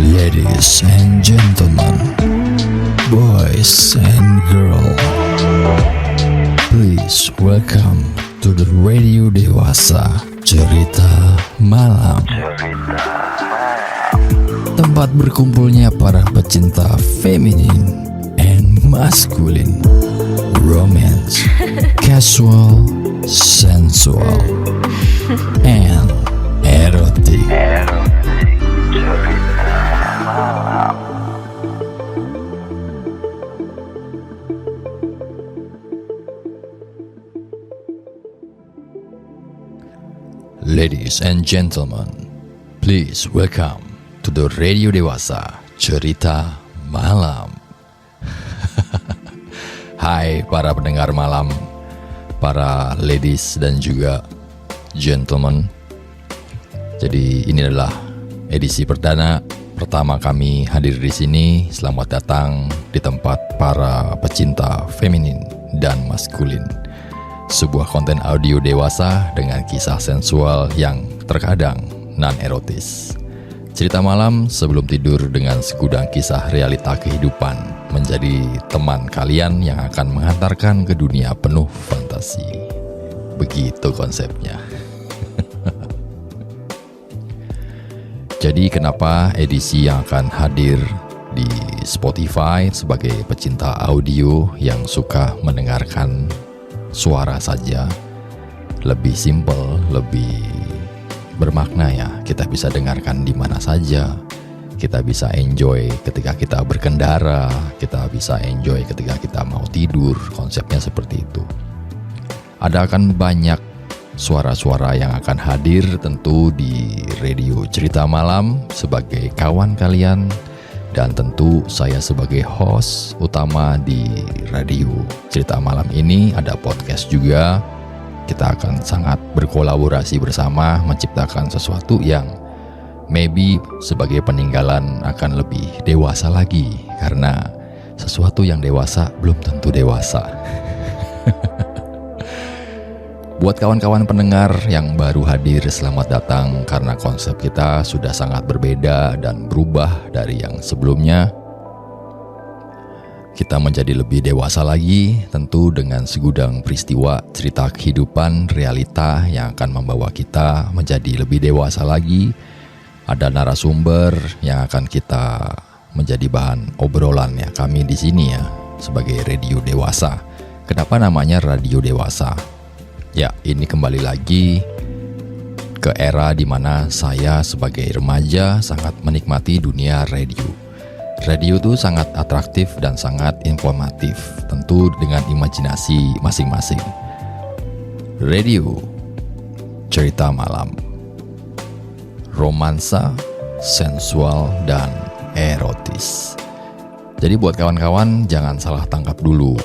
Ladies and gentlemen, boys and girls, please welcome to the Radio Dewasa Cerita Malam. Tempat berkumpulnya para pecinta feminin and masculine, romance, casual, sensual, and erotic. Ladies and gentlemen, please welcome to the Radio Dewasa Cerita Malam. Hai para pendengar malam, para ladies dan juga gentlemen. Jadi ini adalah edisi pertama kami hadir di sini. Selamat datang di tempat para pecinta feminin dan maskulin. Sebuah konten audio dewasa dengan kisah sensual yang terkadang non-erotis. Cerita malam sebelum tidur dengan segudang kisah realita kehidupan menjadi teman kalian yang akan mengantarkan ke dunia penuh fantasi. Begitu konsepnya. Jadi kenapa edisi yang akan hadir di Spotify sebagai pecinta audio yang suka mendengarkan suara saja, lebih simple, lebih bermakna ya. Kita bisa dengarkan di mana saja. Kita bisa enjoy ketika kita berkendara, kita bisa enjoy ketika kita mau tidur. Konsepnya seperti itu. Ada akan banyak suara-suara yang akan hadir tentu di Radio Cerita Malam sebagai kawan kalian. Dan tentu saya sebagai host utama di Radio Cerita Malam ini, ada podcast juga. Kita akan sangat berkolaborasi bersama menciptakan sesuatu yang maybe sebagai peninggalan akan lebih dewasa lagi. Karena sesuatu yang dewasa belum tentu dewasa. Buat kawan-kawan pendengar yang baru hadir, selamat datang karena konsep kita sudah sangat berbeda dan berubah dari yang sebelumnya. Kita menjadi lebih dewasa lagi, tentu dengan segudang peristiwa, cerita kehidupan, realita yang akan membawa kita menjadi lebih dewasa lagi. Ada narasumber yang akan kita menjadi bahan obrolan ya kami di sini ya sebagai Radio Dewasa. Kenapa namanya Radio Dewasa? Ya, ini kembali lagi ke era di mana saya sebagai remaja sangat menikmati dunia radio. Radio itu sangat atraktif dan sangat informatif, tentu dengan imajinasi masing-masing. Radio Cerita Malam, romansa, sensual, dan erotis. Jadi buat kawan-kawan jangan salah tangkap dulu.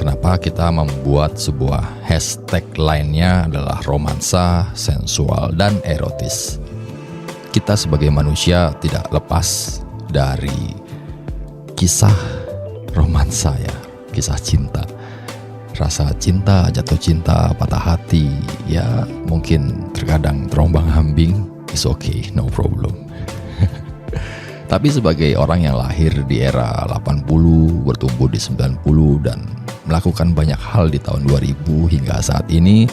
Kenapa kita membuat sebuah hashtag lainnya adalah romansa, sensual, dan erotis. Kita sebagai manusia tidak lepas dari kisah romansa ya, kisah cinta. Rasa cinta, jatuh cinta, patah hati, ya mungkin terkadang terombang-ambing, is okay, no problem. Tapi sebagai orang yang lahir di era 80, bertumbuh di 90, dan melakukan banyak hal di tahun 2000 hingga saat ini,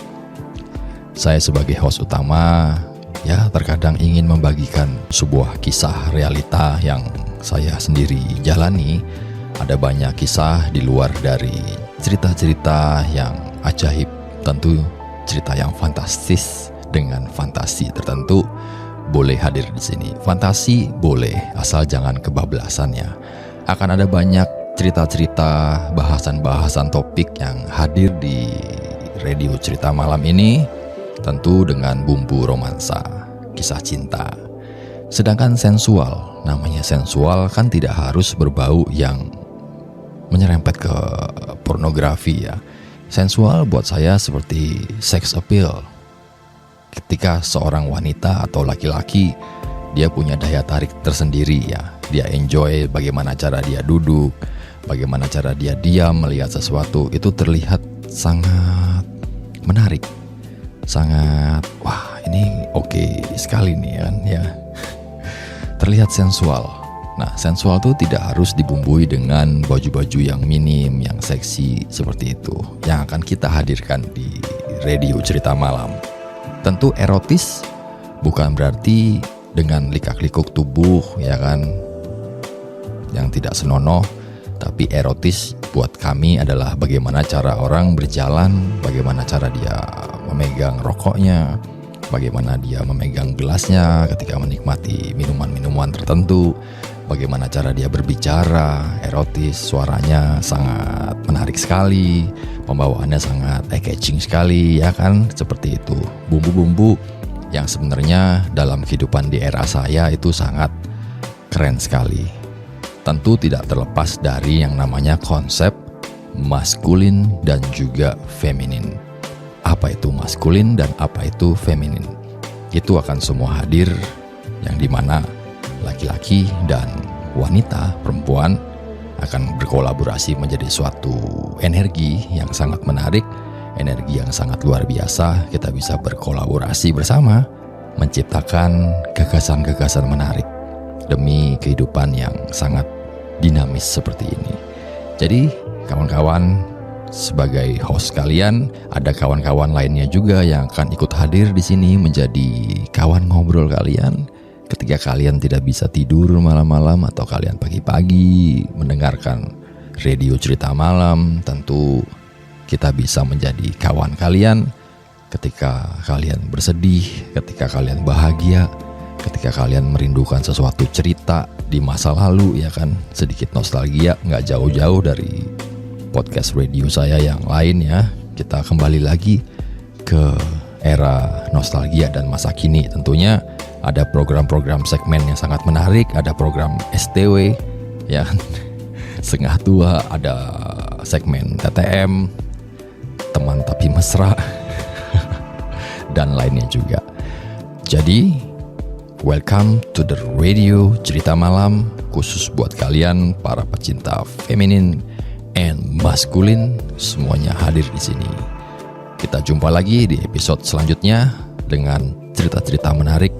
saya sebagai host utama ya terkadang ingin membagikan sebuah kisah realita yang saya sendiri jalani. Ada banyak kisah di luar dari cerita-cerita yang ajaib, tentu cerita yang fantastis dengan fantasi tertentu boleh hadir di sini. Fantasi boleh, asal jangan kebablasan ya. Akan ada banyak cerita-cerita, bahasan-bahasan topik yang hadir di Radio Cerita Malam ini, tentu dengan bumbu romansa, kisah cinta. Sedangkan sensual, namanya sensual kan tidak harus berbau yang menyerempet ke pornografi ya. Sensual buat saya seperti sex appeal. Ketika seorang wanita atau laki-laki, dia punya daya tarik tersendiri ya. Dia enjoy bagaimana cara dia duduk, bagaimana cara dia diam melihat sesuatu. Itu terlihat sangat menarik, sangat wah ini oke sekali nih kan ya. terlihat sensual. Nah, sensual tuh tidak harus dibumbui dengan baju-baju yang minim, yang seksi seperti itu, yang akan kita hadirkan di Radio Cerita Malam. Tentu erotis bukan berarti dengan likak-likuk tubuh, ya kan, yang tidak senonoh. Tapi erotis buat kami adalah bagaimana cara orang berjalan, bagaimana cara dia memegang rokoknya, bagaimana dia memegang gelasnya ketika menikmati minuman-minuman tertentu, bagaimana cara dia berbicara, erotis, suaranya sangat menarik sekali, pembawaannya sangat eye-catching sekali, ya kan, seperti itu. Bumbu-bumbu yang sebenarnya dalam kehidupan di era saya itu sangat keren sekali. Tentu tidak terlepas dari yang namanya konsep maskulin dan juga feminin. Apa itu maskulin dan apa itu feminin? Itu akan semua hadir, yang dimana laki-laki dan wanita, perempuan akan berkolaborasi menjadi suatu energi yang sangat menarik, energi yang sangat luar biasa. Kita bisa berkolaborasi bersama menciptakan gagasan-gagasan menarik demi kehidupan yang sangat dinamis seperti ini. Jadi kawan-kawan, sebagai host kalian, ada kawan-kawan lainnya juga yang akan ikut hadir di sini menjadi kawan ngobrol kalian. Ketika kalian tidak bisa tidur malam-malam atau kalian pagi-pagi mendengarkan Radio Cerita Malam, tentu kita bisa menjadi kawan kalian. Ketika kalian bersedih, ketika kalian bahagia, ketika kalian merindukan sesuatu cerita di masa lalu, ya kan, sedikit nostalgia, nggak jauh-jauh dari podcast radio saya yang lain ya. Kita kembali lagi ke era nostalgia dan masa kini. Tentunya ada program-program segmen yang sangat menarik, ada program STW ya, setengah tua, ada segmen TTM, teman tapi mesra dan lainnya juga. Jadi welcome to the Radio Cerita Malam, khusus buat kalian para pecinta feminin and maskulin, semuanya hadir di sini. Kita jumpa lagi di episode selanjutnya dengan cerita-cerita menarik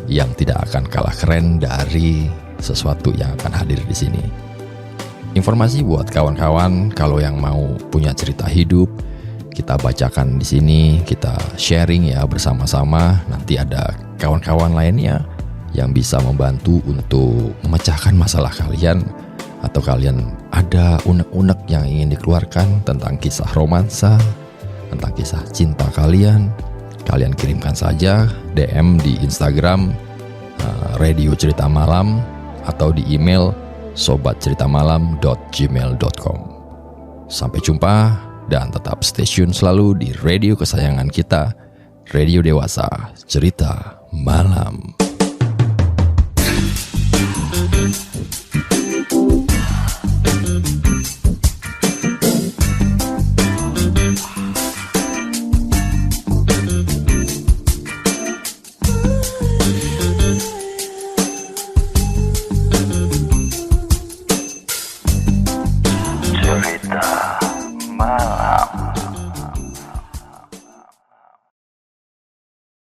yang tidak akan kalah keren dari sesuatu yang akan hadir di sini. Informasi buat kawan-kawan, kalau yang mau punya cerita hidup, kita bacakan di sini, kita sharing ya bersama-sama. Nanti ada kawan-kawan lainnya yang bisa membantu untuk memecahkan masalah kalian, atau kalian ada unek-unek yang ingin dikeluarkan tentang kisah romansa, tentang kisah cinta kalian, kalian kirimkan saja DM di Instagram Radio Cerita Malam atau di email sobatceritamalam.gmail.com. Sampai jumpa dan tetap stay tune selalu di radio kesayangan kita, Radio Dewasa Cerita Malam.